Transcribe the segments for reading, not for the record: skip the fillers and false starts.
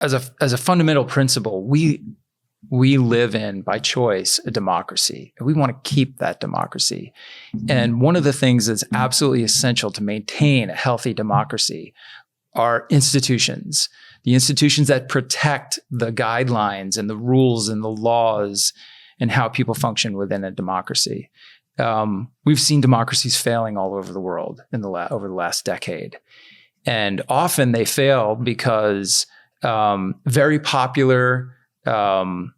as a fundamental principle, we live in, by choice, a democracy, and we want to keep that democracy. And one of the things that's absolutely essential to maintain a healthy democracy are institutions, the institutions that protect the guidelines and the rules and the laws and how people function within a democracy. We've seen democracies failing all over the world over the last decade. And often they fail because very popular kind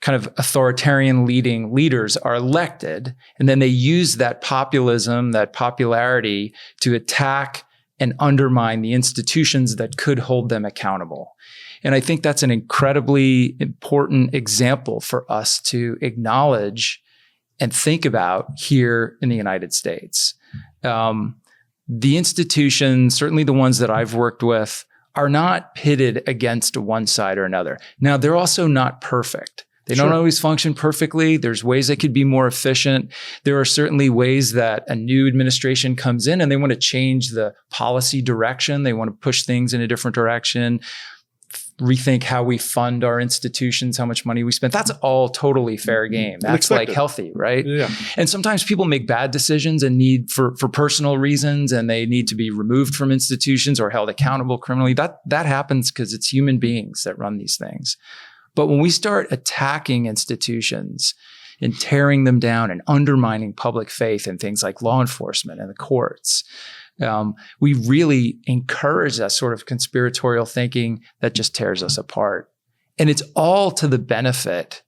of authoritarian leading leaders are elected, and then they use that populism, that popularity, to attack and undermine the institutions that could hold them accountable. And I think that's an incredibly important example for us to acknowledge and think about here in the United States. The institutions, certainly the ones that I've worked with, are not pitted against one side or another. Now, they're also not perfect. They don't always function perfectly. There's ways they could be more efficient. There are certainly ways that a new administration comes in and they want to change the policy direction. They want to push things in a different direction, rethink how we fund our institutions, how much money we spend. That's all totally fair game. That's like healthy, right? Yeah. And sometimes people make bad decisions and need for personal reasons, and they need to be removed from institutions or held accountable criminally. That happens because it's human beings that run these things. But when we start attacking institutions and tearing them down and undermining public faith in things like law enforcement and the courts, we really encourage that sort of conspiratorial thinking that just tears us apart. And it's all to the benefit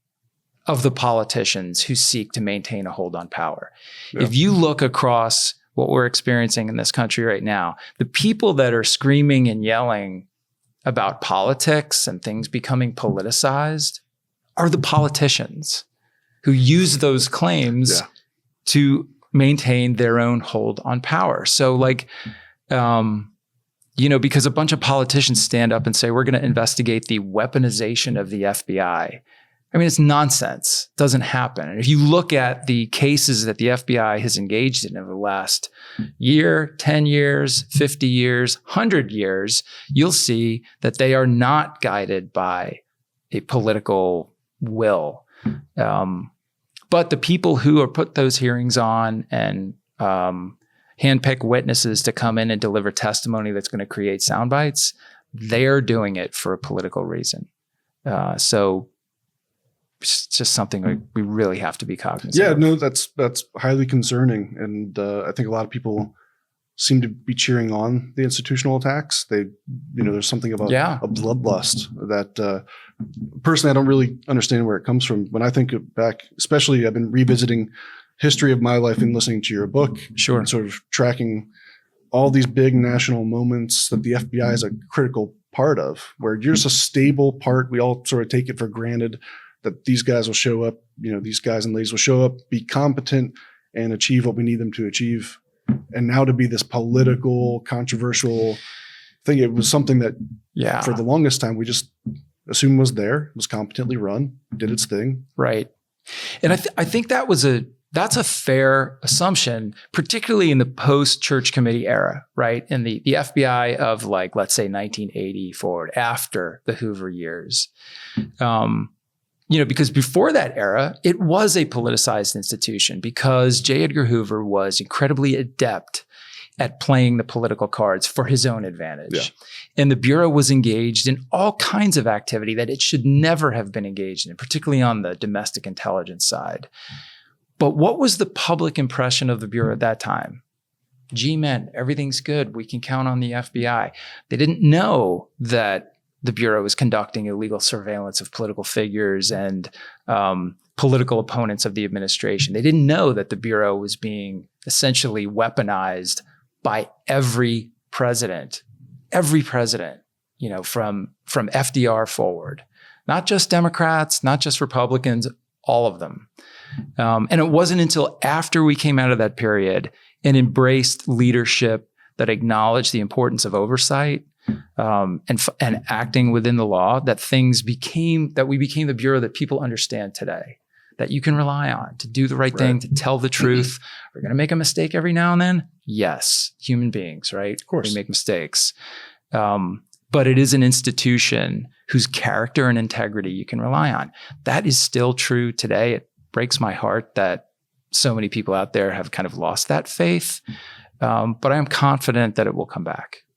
of the politicians who seek to maintain a hold on power. Yeah. If you look across what we're experiencing in this country right now, the people that are screaming and yelling about politics and things becoming politicized are the politicians who use those claims to maintain their own hold on power. So because a bunch of politicians stand up and say, we're going to investigate the weaponization of the FBI. I mean, it's nonsense. It doesn't happen. And if you look at the cases that the FBI has engaged in over the last year, 10 years, 50 years, 100 years, you'll see that they are not guided by a political will. But the people who are put those hearings on and handpick witnesses to come in and deliver testimony that's going to create sound bites, they're doing it for a political reason. So it's just something we really have to be cognizant of. Yeah, no, that's highly concerning. And I think a lot of people seem to be cheering on the institutional attacks. There's something about a bloodlust that personally, I don't really understand where it comes from. When I think back, especially I've been revisiting history of my life and listening to your book, and sort of tracking all these big national moments that the FBI is a critical part of, where you're just a stable part. We all sort of take it for granted that these guys will show up, these guys and ladies will show up, be competent, and achieve what we need them to achieve. And now to be this political, controversial thing, it was something that for the longest time we just assumed was there, was competently run, did its thing. Right. And I think that's a fair assumption, particularly in the post-Church Committee era, right? In the FBI of let's say 1980 forward, after the Hoover years. Because before that era, it was a politicized institution because J. Edgar Hoover was incredibly adept at playing the political cards for his own advantage. Yeah. And the Bureau was engaged in all kinds of activity that it should never have been engaged in, particularly on the domestic intelligence side. But what was the public impression of the Bureau at that time? Gee, man, everything's good. We can count on the FBI. They didn't know that the Bureau was conducting illegal surveillance of political figures and political opponents of the administration. They didn't know that the Bureau was being essentially weaponized by every president, from FDR forward. Not just Democrats, not just Republicans, all of them. And it wasn't until after we came out of that period and embraced leadership that acknowledged the importance of oversight and acting within the law that we became the Bureau that people understand today, that you can rely on to do the right thing, to tell the truth. We're going to make a mistake every now and then. Yes, human beings, right? Of course. We make mistakes. But it is an institution whose character and integrity you can rely on. That is still true today. It breaks my heart that so many people out there have kind of lost that faith. But I am confident that it will come back.